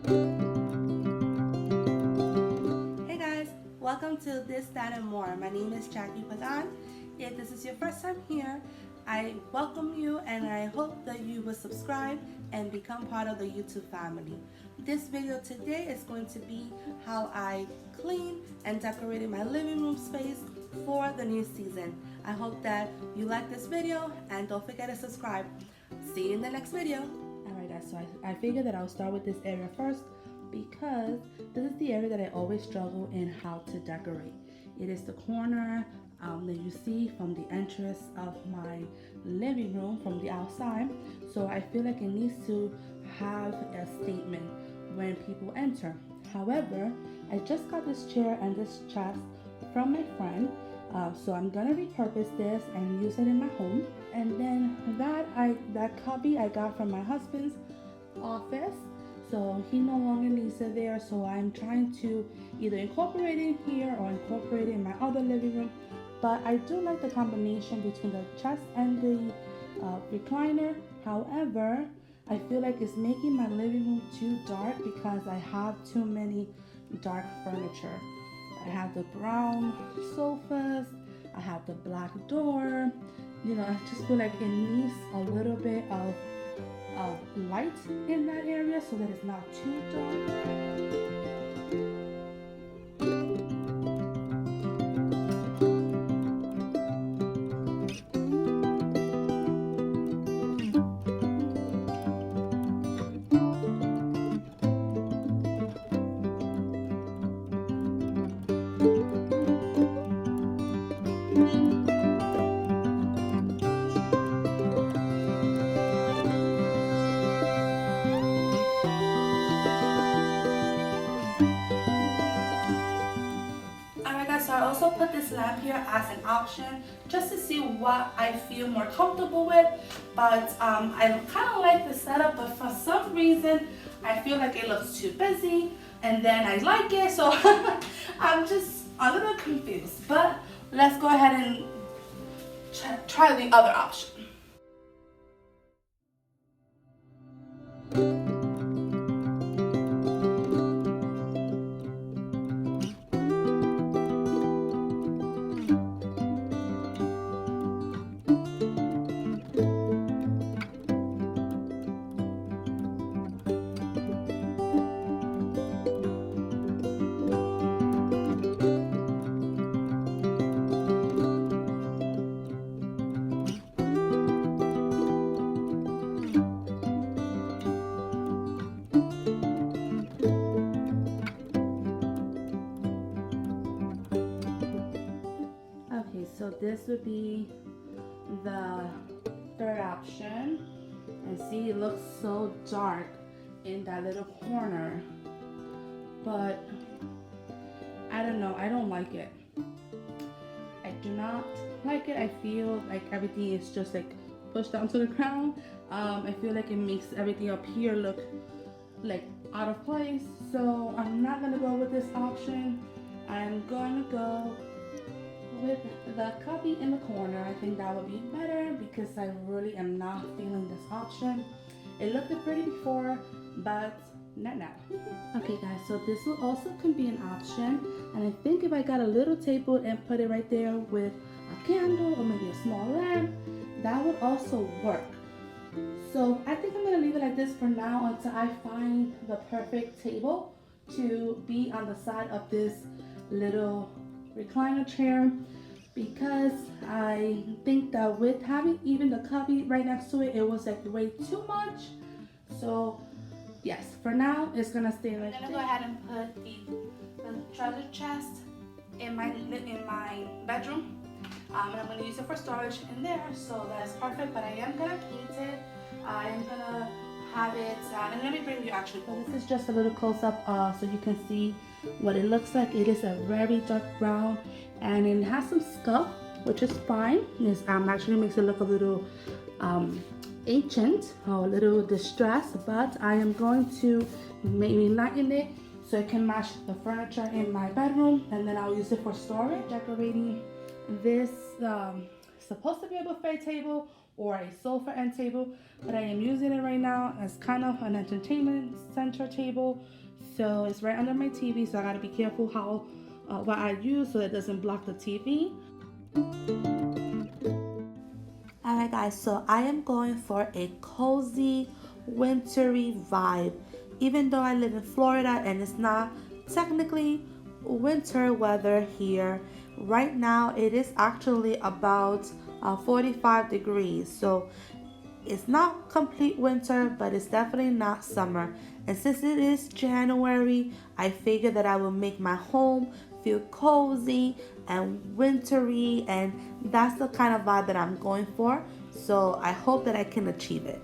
Hey guys, welcome to This, That, and More. My name is Jackie Pagan. If this is your first time here, I welcome you and I hope that you will subscribe and become part of the YouTube family. This video today is going to be how I clean and decorated my living room space for the new season. I hope that you like this video and don't forget to subscribe. See you in the next video. Alright guys, so I figured that I'll start with this area first because this is the area that I always struggle in how to decorate. It is the corner that you see from the entrance of my living room from the outside. So I feel like it needs to have a statement when people enter. However, I just got this chair and this chest from my friend. So I'm gonna repurpose this and use it in my home. And then that cubby I got from my husband's office. So he no longer needs it there. So I'm trying to either incorporate it here or incorporate it in my other living room. But I do like the combination between the chest and the recliner. However, I feel like it's making my living room too dark because I have too many dark furniture. I have the brown sofas, I have the black door. You know, I just feel like it needs a little bit of light in that area so that it's not too dark. So I also put this lamp here as an option just to see what I feel more comfortable with, but I kind of like the setup, but for some reason I feel like it looks too busy and then I like it, so I'm just a little confused, but let's go ahead and try the other option. So this would be the third option, and see, it looks so dark in that little corner, but I don't know, I don't like it. I do not like it. I feel like everything is just like pushed down to the ground. I feel like it makes everything up here look like out of place, so I'm not gonna go with this option. I'm gonna go with the cubby in the corner. I think that would be better because I really am not feeling this option. It looked pretty before, but not now. Okay guys, so this will also can be an option, and I think if I got a little table and put it right there with a candle or maybe a small lamp, that would also work. So I think I'm gonna leave it like this for now until I find the perfect table to be on the side of this little recliner chair, because I think that with having even the cubby right next to it, it was like way too much. So yes, for now it's gonna stay like that. I'm gonna go ahead and put the treasure chest in my bedroom, and I'm gonna use it for storage in there, so that's perfect. But I am gonna paint it. I am gonna have it, and let me bring you actually. So this is just a little close-up so you can see what it looks like. It is a very dark brown, and it has some scuff, which is fine. This actually makes it look a little ancient or a little distressed, but I am going to maybe lighten it so it can match the furniture in my bedroom, and then I'll use it for storage. Decorating this supposed to be a buffet table or a sofa end table, but I am using it right now as kind of an entertainment center table. So it's right under my TV, so I gotta be careful how what I use so it doesn't block the TV. Alright guys, so I am going for a cozy, wintry vibe. Even though I live in Florida and it's not technically winter weather here, right now it is actually about 45 degrees. So it's not complete winter, but it's definitely not summer. And since it is January, I figured that I will make my home feel cozy and wintry, and that's the kind of vibe that I'm going for. So I hope that I can achieve it.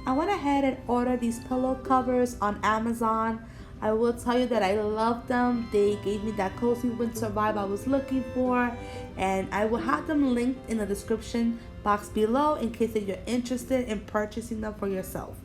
I went ahead and ordered these pillow covers on Amazon. I will tell you that I love them. They gave me that cozy winter vibe I was looking for, and I will have them linked in the description box below in case that you're interested in purchasing them for yourself.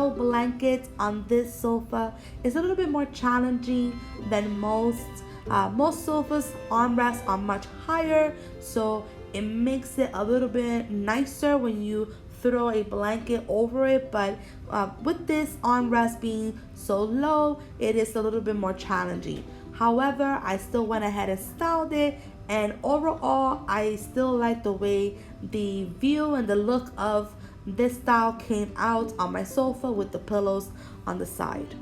throw blankets on this sofa is a little bit more challenging than most. Most sofas armrests are much higher, so it makes it a little bit nicer when you throw a blanket over it, but with this armrest being so low, it is a little bit more challenging. However, I still went ahead and styled it, and overall I still like the way the view and the look of this style came out on my sofa with the pillows on the side.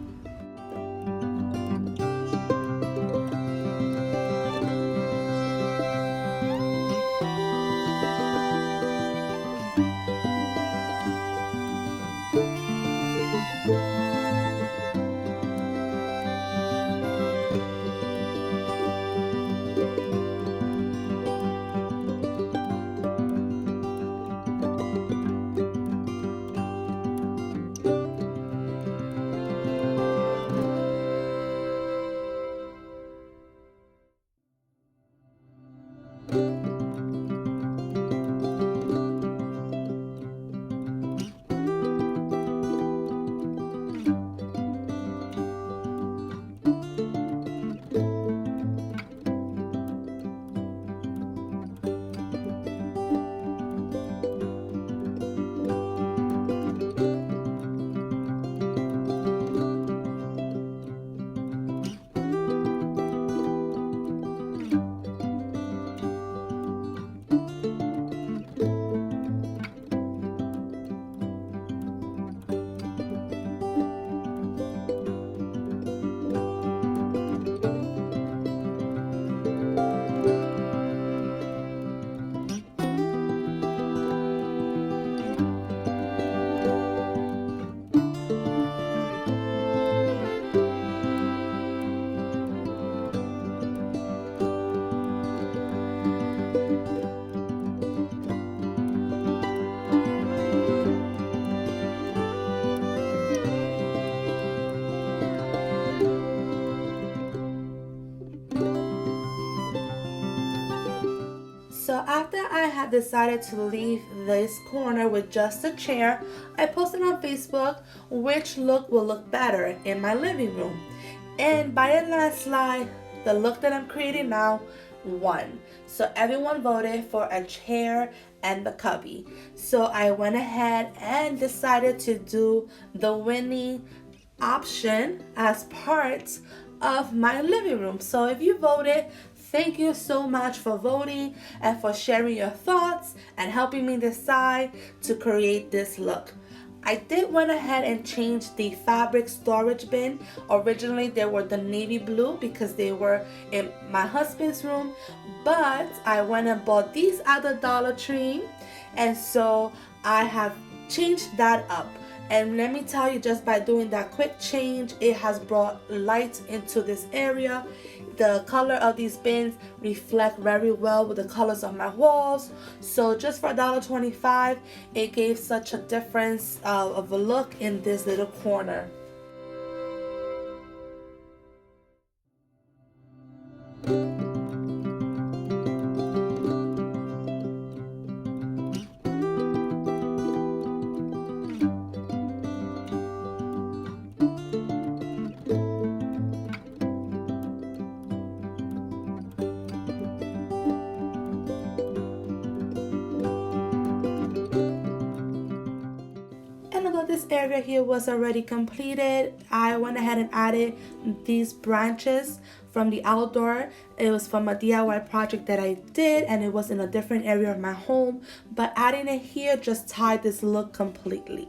So after I had decided to leave this corner with just a chair, I posted on Facebook which look will look better in my living room. And by a landslide, the look that I'm creating now won. So everyone voted for a chair and the cubby. So I went ahead and decided to do the winning option as part of my living room. So if you voted, thank you so much for voting and for sharing your thoughts and helping me decide to create this look. I did went ahead and change the fabric storage bin. Originally they were the navy blue because they were in my husband's room, but I went and bought these at the Dollar Tree, and so I have changed that up. And let me tell you, just by doing that quick change, it has brought light into this area. The color of these bins reflect very well with the colors of my walls. So just for $1.25, it gave such a difference of a look in this little corner. This area here was already completed, I went ahead and added these branches from the outdoor. It was from a DIY project that I did, and it was in a different area of my home, but adding it here just tied this look completely.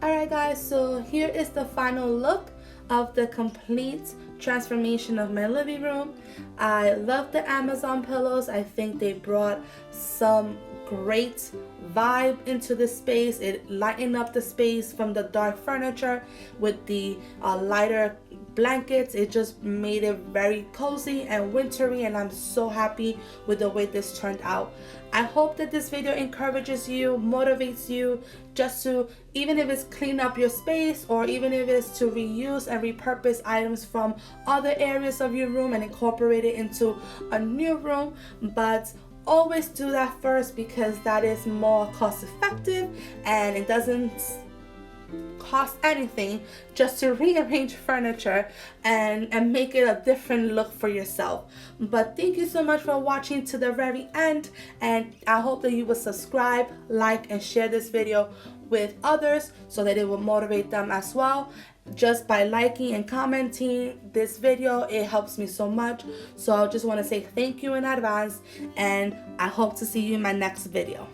Alright guys, so here is the final look of the complete transformation of my living room. I love the Amazon pillows. I think they brought some great vibe into the space. It lightened up the space from the dark furniture with the lighter blankets. It just made it very cozy and wintry, and I'm so happy with the way this turned out. I hope that this video encourages you, motivates you just to, even if it's clean up your space, or even if it's to reuse and repurpose items from other areas of your room and incorporate it into a new room. But always do that first because that is more cost effective and it doesn't cost anything just to rearrange furniture and make it a different look for yourself. But thank you so much for watching to the very end, and I hope that you will subscribe, like, and share this video with others so that it will motivate them as well. Just by liking and commenting this video, it helps me so much. So I just want to say thank you in advance, and I hope to see you in my next video.